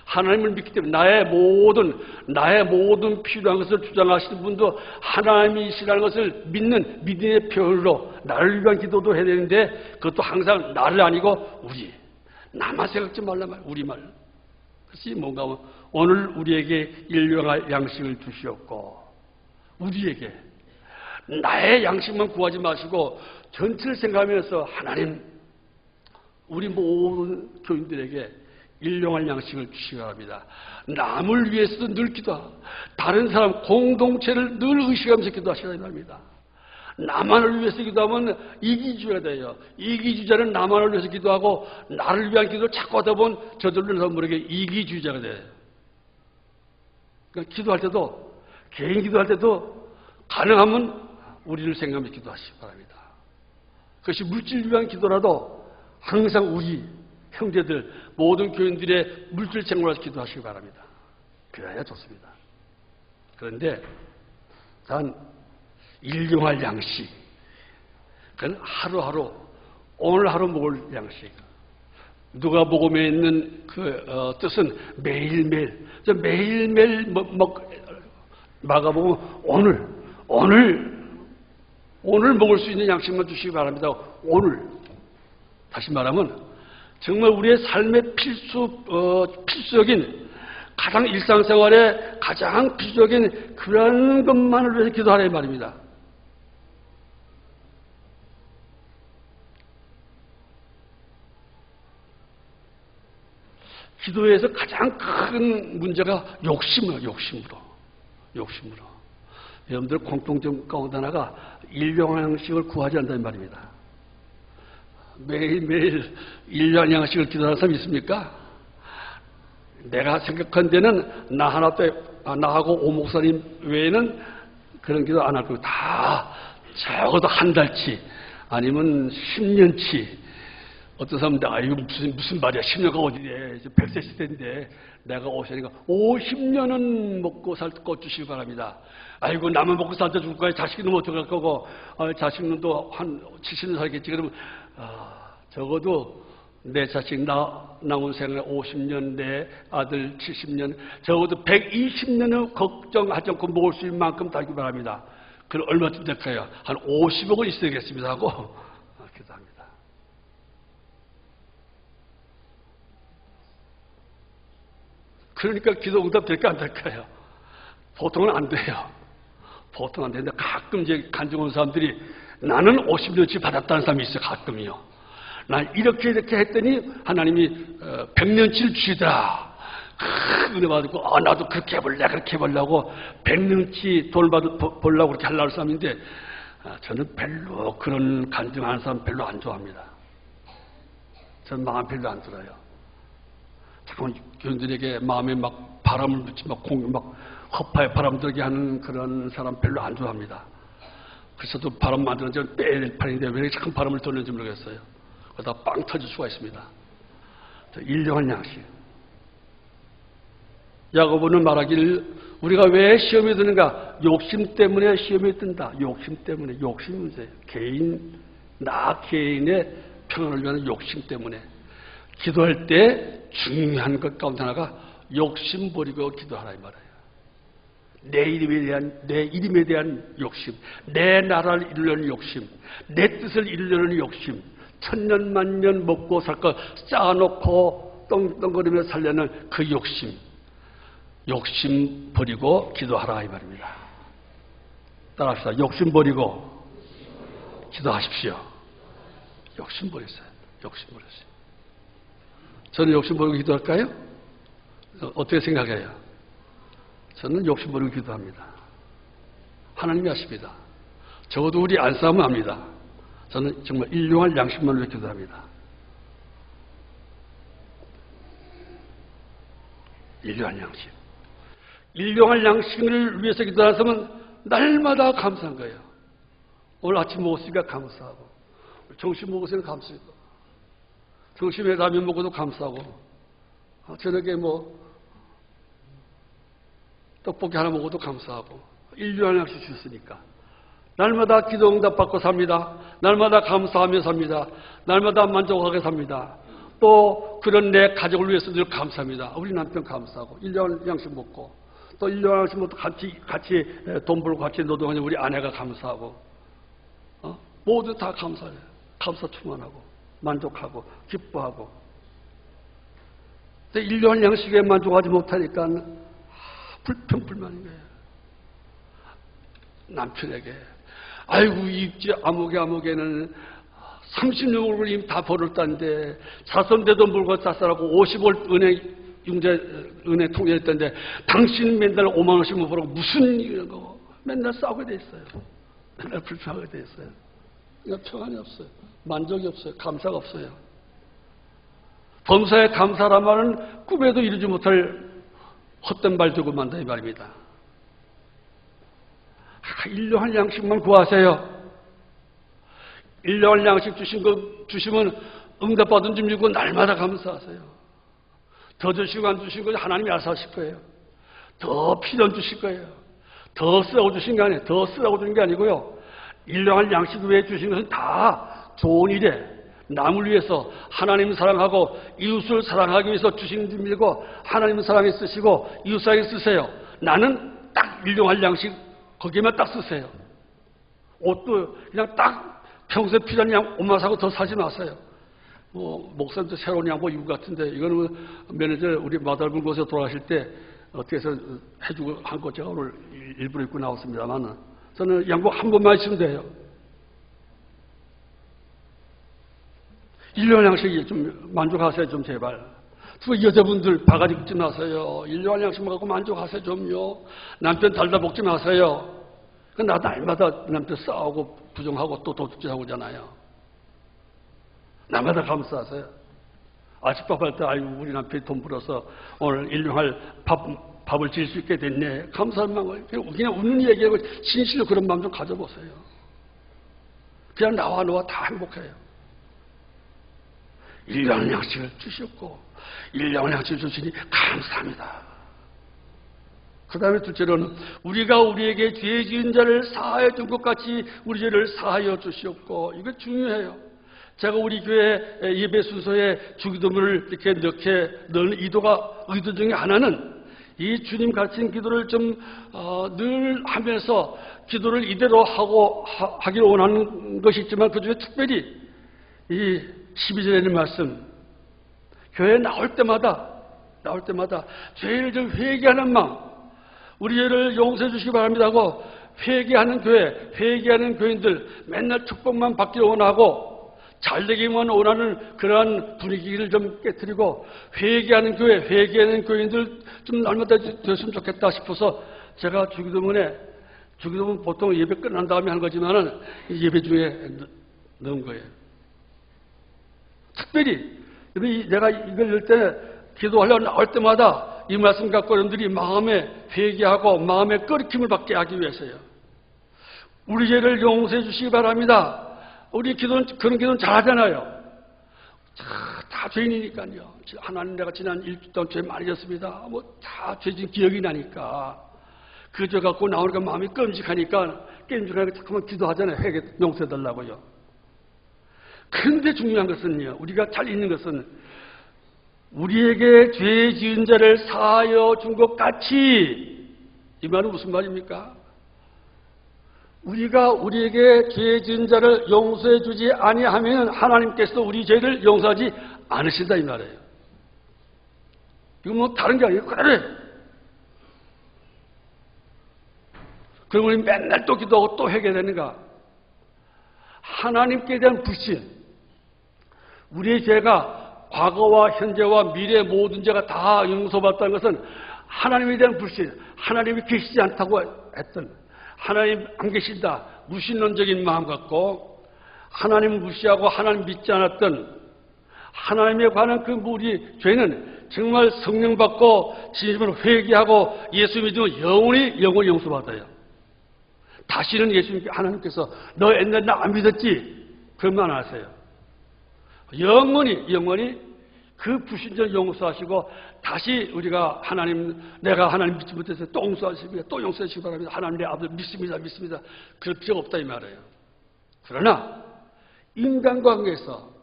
하나님을 믿기 때문에 나의 모든 필요한 것을 주장하시는 분도 하나님이시라는 것을 믿는 믿음의 표현으로 나를 위한 기도도 해야 되는데 그것도 항상 나를 아니고 우리 나만 생각지 말라 말 우리 말. 그것이 뭔가 오늘 우리에게 일용할 양식을 주시옵고 우리에게 나의 양식만 구하지 마시고 전체를 생각하면서 하나님 우리 모든 교인들에게 일용할 양식을 주시기 바랍니다. 남을 위해서도 늘 기도하고 다른 사람 공동체를 늘 의식하면서 기도하시기 바랍니다. 나만을 위해서 기도하면 이기주의가 돼요. 이기주의자는 나만을 위해서 기도하고 나를 위한 기도를 자꾸 하다 보면 저절로 모르게 이기주의자가 돼요. 그러니까 기도할 때도 개인 기도할 때도 가능하면 우리를 생각하며 기도하시기 바랍니다. 그것이 물질 위한 기도라도 항상 우리 형제들 모든 교인들의 물질 생활을 기도하시기 바랍니다. 그래야 좋습니다. 그런데 단 일용할 양식 그건 하루하루 오늘 하루 먹을 양식 누가복음에 있는 그 뜻은 매일매일 매일매일 마가복음 오늘 먹을 수 있는 양식만 주시기 바랍니다. 오늘 다시 말하면 정말 우리의 삶의 필수적인 가장 일상생활에 가장 필수적인 그런 것만을 위해서 기도하라 말입니다. 기도에서 가장 큰 문제가 욕심으로. 여러분들 공통점 가운데 하나가 일용할 양식을 구하지 않는다는 말입니다. 매일매일 일용할 양식을 기도하는 사람이 있습니까? 내가 생각한 데는 나하고 오 목사님 외에는 그런 기도 안 할 거고 다 적어도 한 달치 아니면 10년치 어떤 사람은 이거 무슨 말이야 10년가 어디에 100세 시대인데 내가 50년이니까 50년은 먹고 살 것 주시기 바랍니다. 아이고 나만 먹고 살때 죽을 거야. 자식은 어떻게 할 거고 자식은 또 한 70년 살겠지. 그러면 적어도 내 자식 남은 생애 50년 내 아들 70년 적어도 120년은 걱정하지 않고 먹을 수 있는 만큼 달기 바랍니다. 그럼 얼마쯤 될까요? 한 50억은 있어야겠습니다 하고 기도합니다. 그러니까 기도 응답 될까 안 될까요? 보통은 안 돼요. 보통 안 되는데 가끔 이제 간증 온 사람들이 나는 50년치 받았다는 사람이 있어요. 가끔요. 난 이렇게 했더니 하나님이 100년치를 주시더라. 은혜 받고 나도 그렇게 해볼래 그렇게 해보려고 100년치 돈을 보려고 그렇게 하려는 사람인데 저는 별로 그런 간증하는 사람 별로 안 좋아합니다. 저는 마음 별로 안 들어요. 자꾸 교인들에게 마음에 막 바람을 넣지 막 허파에 바람 들게 하는 그런 사람 별로 안 좋아합니다. 그래서도 바람 만드는 데는 빼야 될 판인데 왜 이렇게 자꾸 바람을 돌리는지 모르겠어요. 그러다 빵 터질 수가 있습니다. 일용할 양식. 야고보는 말하기를 우리가 왜 시험에 드는가? 욕심 때문에 시험에 든다. 욕심 때문에. 욕심 문제예요. 나 개인의 평안을 위한 욕심 때문에. 기도할 때 중요한 것 가운데 하나가 욕심 버리고 기도하라 이 말이에요. 내 이름에 대한 욕심, 내 나라를 이루려는 욕심, 내 뜻을 이루려는 욕심, 천년 만년 먹고 살 것 쌓아놓고 떵떵거리며 살려는 그 욕심 버리고 기도하라 이 말입니다. 따라합시다. 욕심 버리고 기도하십시오. 욕심 버렸어요. 욕심 버렸어요. 저는 욕심 버리고 기도할까요? 어떻게 생각해요? 저는 욕심 버리고 기도합니다. 하나님이 아십니다. 적어도 우리 안싸움은 압니다. 저는 정말 일용할 양식만을 위해 기도합니다. 일용할 양식. 일용할 양식을 위해서 기도하는 사람은 날마다 감사한 거예요. 오늘 아침 먹었으니까 감사하고, 점심 먹었으니까 감사하고, 점심에 라면 먹어도 감사하고, 저녁에 떡볶이 하나 먹어도 감사하고, 일용할 양식 주셨으니까. 날마다 기도 응답 받고 삽니다. 날마다 감사하며 삽니다. 날마다 만족하게 삽니다. 또 그런 내 가족을 위해서 늘 감사합니다. 우리 남편 감사하고, 일용할 양식 먹고, 또 일용할 양식 먹고 같이 돈 벌고 같이 노동하는 우리 아내가 감사하고, 모두 다 감사해요. 감사 충만하고, 만족하고, 기뻐하고. 근데 일용할 양식에 만족하지 못하니까 불평불만인 거예요. 남편에게 아이고 이 아무개는 30년 얼굴 이미 다 벌었다는데 자손대도 물고 쌀쌀하고 50월 은혜 통일했다는데 당신 맨날 5만 원씩만 벌고 무슨 이런 거 맨날 싸우게 돼 있어요. 맨날 불평하게 돼 있어요. 그러니까 평안이 없어요. 만족이 없어요. 감사가 없어요. 범사에 감사란 말은 꿈에도 이루지 못할 헛된 말 되고 만다 이 말입니다. 일용할 양식만 구하세요. 일용할 양식 주시면 응답받은 줄 믿고 날마다 감사하세요. 더 주시고 안 주신 거 하나님이 알아서 하실 거예요. 더 필요한 주실 거예요. 더 쓰라고 주신 게 아니에요. 더 쓰라고 주는 게 아니고요. 일용할 양식 외에 주신 것은 다 좋은 일에 남을 위해서 하나님 사랑하고 이웃을 사랑하기 위해서 주신 줄 믿고 하나님 사랑에 쓰시고 이웃 사랑에 쓰세요. 나는 딱 일용할 양식 거기에만 딱 쓰세요. 옷도 그냥 딱 평소에 필요한 양 옷만 사고 더 사지 마세요. 목사님도 새로운 양복 입은 것 같은데 이거는 매니저 우리 마달분 곳에 돌아가실 때 어떻게 해서 해주고 한 거 제가 오늘 일부러 입고 나왔습니다만 저는 양복 한 번만 있으면 돼요. 일용할 양식이 좀 만족하세요 좀 제발. 그 여자분들 바가지 긁지 마세요. 일용할 양식만 갖고 만족하세요 좀요. 남편 달다 먹지 마세요. 나 날마다 남편 싸우고 부정하고 또 도둑질하고 오잖아요. 날마다 감사하세요. 아침밥 할 때 아이고 우리 남편이 돈 벌어서 오늘 일용할 밥을 지을 수 있게 됐네. 감사한 마음을 그냥 웃는 얘기하고 진실로 그런 마음 좀 가져보세요. 그냥 나와 다 행복해요. 일용할 양식을 주셨고 일용할 양식을 주시니 감사합니다. 그 다음에 둘째로는 우리가 우리에게 죄 지은 자를 사하여 준 것 같이 우리 죄를 사하여 주시옵고 이거 중요해요. 제가 우리 교회 예배 순서에 주기도문을 이렇게 넣는 의도 중에 하나는 이 주님 가르친 기도를 좀 늘 하면서 기도를 이대로 하기를 원하는 것이 있지만 그 중에 특별히 이 12절에는 말씀 교회에 나올 때마다 죄를 좀 회개하는 마음 우리 죄를 용서해 주시기 바랍니다 하고 회개하는 교회, 회개하는 교인들 맨날 축복만 받기를 원하고 잘되기만 원하는 그러한 분위기를 좀 깨뜨리고 회개하는 교회, 회개하는 교인들 좀 날마다 됐으면 좋겠다 싶어서 제가 주기도문 보통 예배 끝난 다음에 하는 거지만은 예배 중에 넣은 거예요. 특별히 내가 이걸 열 때 기도하려고 나올 때마다 이 말씀 갖고 여러분들이 마음에 회개하고 마음에 끓임을 받게 하기 위해서요. 우리 죄를 용서해 주시기 바랍니다. 우리 그런 기도는 잘하잖아요. 다 죄인이니까요. 하나님 내가 지난 일주일 동안 죄 많이 졌습니다. 다 죄진 기억이 나니까 그 죄 갖고 나오니까 마음이 끔찍하니까 자꾸만 기도하잖아요. 회개 용서해 달라고요. 그런데 중요한 것은요. 우리가 잘 읽는 것은 우리에게 죄 지은 자를 사하여 준 것 같이, 이 말은 무슨 말입니까? 우리가 우리에게 죄 지은 자를 용서해 주지 아니하면 하나님께서 우리 죄를 용서하지 않으신다 이 말이에요. 이거 다른 게 아니에요. 그래. 그럼 우리 맨날 또 기도하고 또 회개되는가? 하나님께 대한 불신. 우리의 죄가 과거와 현재와 미래 모든 죄가 다 용서받다는 것은 하나님에 대한 불신, 하나님이 계시지 않다고 했던, 하나님 안 계신다, 무신론적인 마음 갖고 하나님을 무시하고 하나님 믿지 않았던 하나님에 관한 그 우리 죄는 정말 성령 받고 진심으로 회개하고 예수 믿으면 영원히 용서받아요. 다시는 예수님께 하나님께서 너 옛날에 나 안 믿었지? 그런 말 안 하세요. 영원히 그 불신전 용서하시고 다시 우리가 내가 하나님 믿지 못해서 또 용서하시고 또 용서하시기 바랍니다. 하나님 내 아들 믿습니다. 그럴 필요가 없다 이 말이에요. 그러나 인간관계에서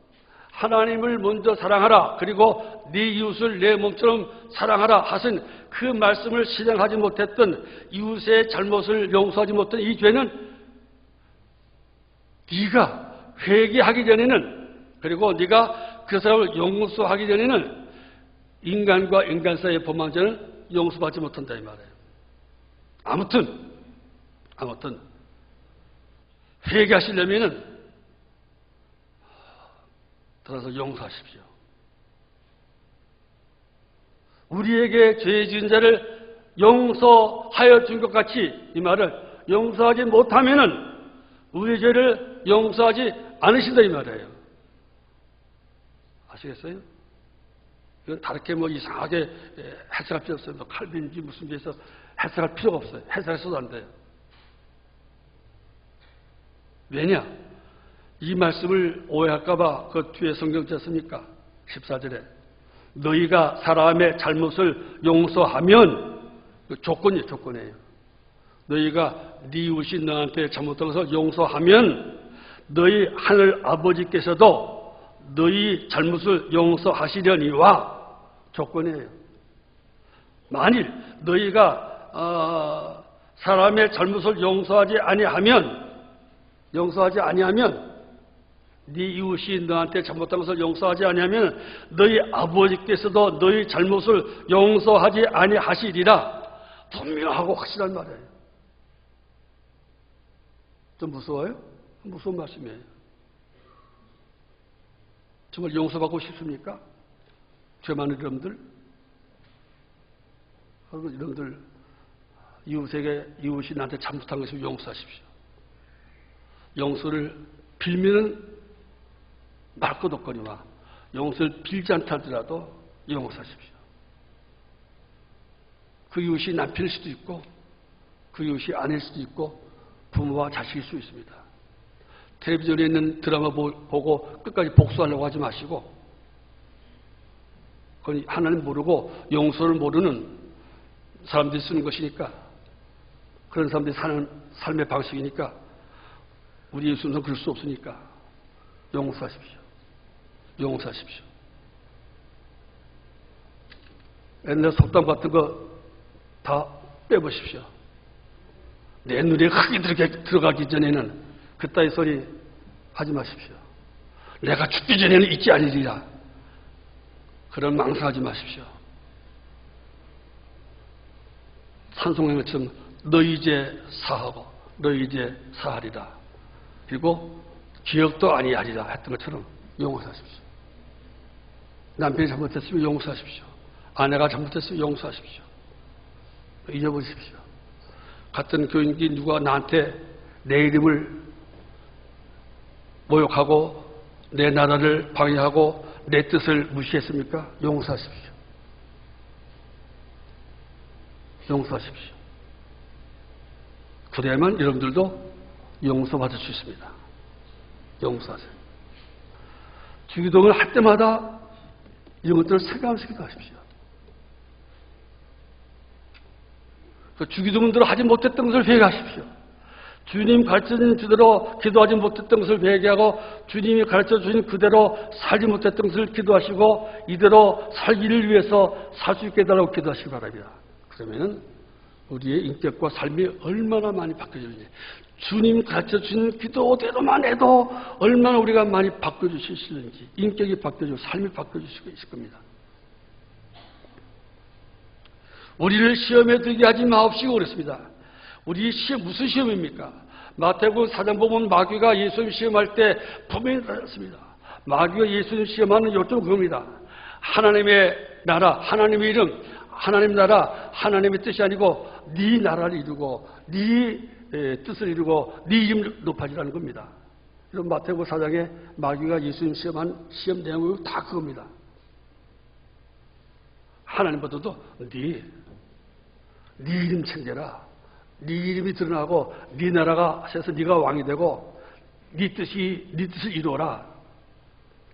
하나님을 먼저 사랑하라, 그리고 네 이웃을 내 몸처럼 사랑하라 하신 그 말씀을 실행하지 못했던, 이웃의 잘못을 용서하지 못한 이 죄는 네가 회개하기 전에는, 그리고 네가 그 사람을 용서하기 전에는 인간과 인간 사이의 범죄는 용서받지 못한다 이 말이에요. 아무튼 회개하시려면은 들어서 용서하십시오. 우리에게 죄 지은 자를 용서하여 준 것 같이, 이 말을 용서하지 못하면은 우리 죄를 용서하지 않으신다 이 말이에요. 아시겠어요? 이건 다르게 이상하게 해석할 필요 없어요. 칼빈지 무슨 죄에서 해석할 필요가 없어요. 해석해서도 안 돼요. 왜냐? 이 말씀을 오해할까봐 그 뒤에 성경 썼습니까? 14절에 너희가 사람의 잘못을 용서하면, 조건이에요. 너희가 네 이웃이 너한테 잘못한 것을 용서하면 너희 하늘 아버지께서도 너희 잘못을 용서하시려니와, 조건이에요. 만일 너희가 사람의 잘못을 용서하지 아니하면 네 이웃이 너한테 잘못한 것을 용서하지 아니하면 너희 아버지께서도 너희 잘못을 용서하지 아니하시리라. 분명하고 확실한 말이에요. 좀 무서워요? 무서운 말씀이에요. 정말 용서받고 싶습니까? 죄 많은 여러분들? 여러분들 이웃이 나한테 잘못한 것을 용서하십시오. 용서를 빌면은 말것없거니와 용서를 빌지 않다 하더라도 용서하십시오. 그 이웃이 남편일 수도 있고 그 이웃이 아내일 수도 있고 부모와 자식일 수 있습니다. 텔레비전에 있는 드라마 보고 끝까지 복수하려고 하지 마시고, 그건 하나님 모르고 용서를 모르는 사람들이 쓰는 것이니까, 그런 사람들이 사는 삶의 방식이니까 우리 예수는 그럴 수 없으니까 용서하십시오. 옛날 속담 같은 거 다 빼보십시오. 내 눈에 흙이 들어가기 전에는 그따위 소리 하지 마십시오. 내가 죽기 전에는 잊지 않으리라. 그런 망상하지 마십시오. 찬송한 것처럼 너희 죄 사하고 너희 죄 사하리라. 그리고 기억도 아니하리라 했던 것처럼 용서하십시오. 남편이 잘못했으면 용서하십시오. 아내가 잘못했으면 용서하십시오. 잊어버리십시오. 같은 교인이 누가 나한테 내 이름을 모욕하고 내 나라를 방해하고 내 뜻을 무시했습니까? 용서하십시오. 용서하십시오. 그래야만 여러분들도 용서받을 수 있습니다. 용서하세요. 주기도문을 할 때마다 이런 것들을 생각하면서 기도하십시오. 주기도문대로 하지 못했던 것을 회개하십시오. 주님 가르쳐주신 그대로 기도하지 못했던 것을 회개하고 주님이 가르쳐주신 그대로 살지 못했던 것을 기도하시고 이대로 살기를 위해서 살 수 있게 해달라고 기도하시기 바랍니다. 그러면 우리의 인격과 삶이 얼마나 많이 바뀌어지는지, 주님 가르쳐주신 기도대로만 해도 얼마나 우리가 많이 바꿔주시는지, 인격이 바뀌어지고 삶이 바뀌어질 수가 있을 겁니다. 우리를 시험에 들게 하지 마옵시고 그랬습니다. 우리 시험, 무슨 시험입니까? 마태복음 4장 보면 마귀가 예수님 시험할 때 분명히 나왔습니다. 마귀가 예수님 시험하는 요점은 그겁니다. 하나님의 나라, 하나님의 이름, 하나님 나라, 하나님의 뜻이 아니고 네 나라를 이루고 네 뜻을 이루고 네 이름을 높아지라는 겁니다. 이런 마태복음 4장에 마귀가 예수님 시험한 시험 내용이 다 그겁니다. 하나님보다도 네 이름 챙겨라. 네 이름이 드러나고 네 나라가 하셔서 네가 왕이 되고 네 뜻을 이루어라.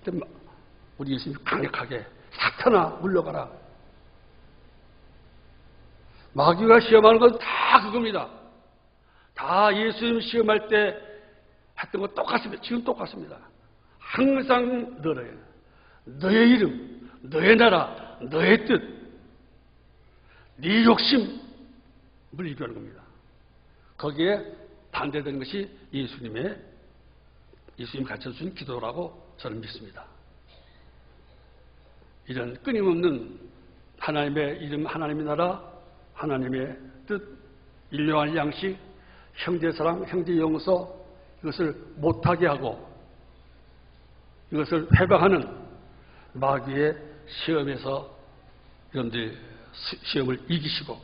그때 우리 예수님이 강력하게 사탄아 물러가라. 마귀가 시험하는 건 다 그겁니다. 다 예수님 시험할 때 했던 거 똑같습니다. 지금 똑같습니다. 항상 너의 이름, 너의 나라, 너의 뜻, 네 욕심을 이루는 겁니다. 거기에 반대되는 것이 예수님 가르쳐준 기도라고 저는 믿습니다. 이런 끊임없는 하나님의 이름, 하나님의 나라, 하나님의 뜻, 일용할 양식, 형제 사랑, 형제 용서, 이것을 못하게 하고 이것을 회방하는 마귀의 시험에서 여러분들 시험을 이기시고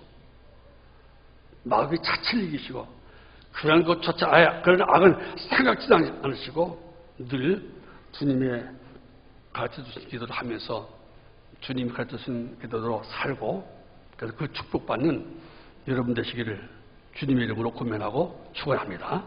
마귀 자체를 이기시고 그런 것조차 그런 악은 생각지도 않으시고 늘 주님의 가르쳐주신 기도를 하면서 주님이 가르쳐주신 기도로 살고 그래서 그 축복받는 여러분 되시기를 주님의 이름으로 권면하고 축원합니다.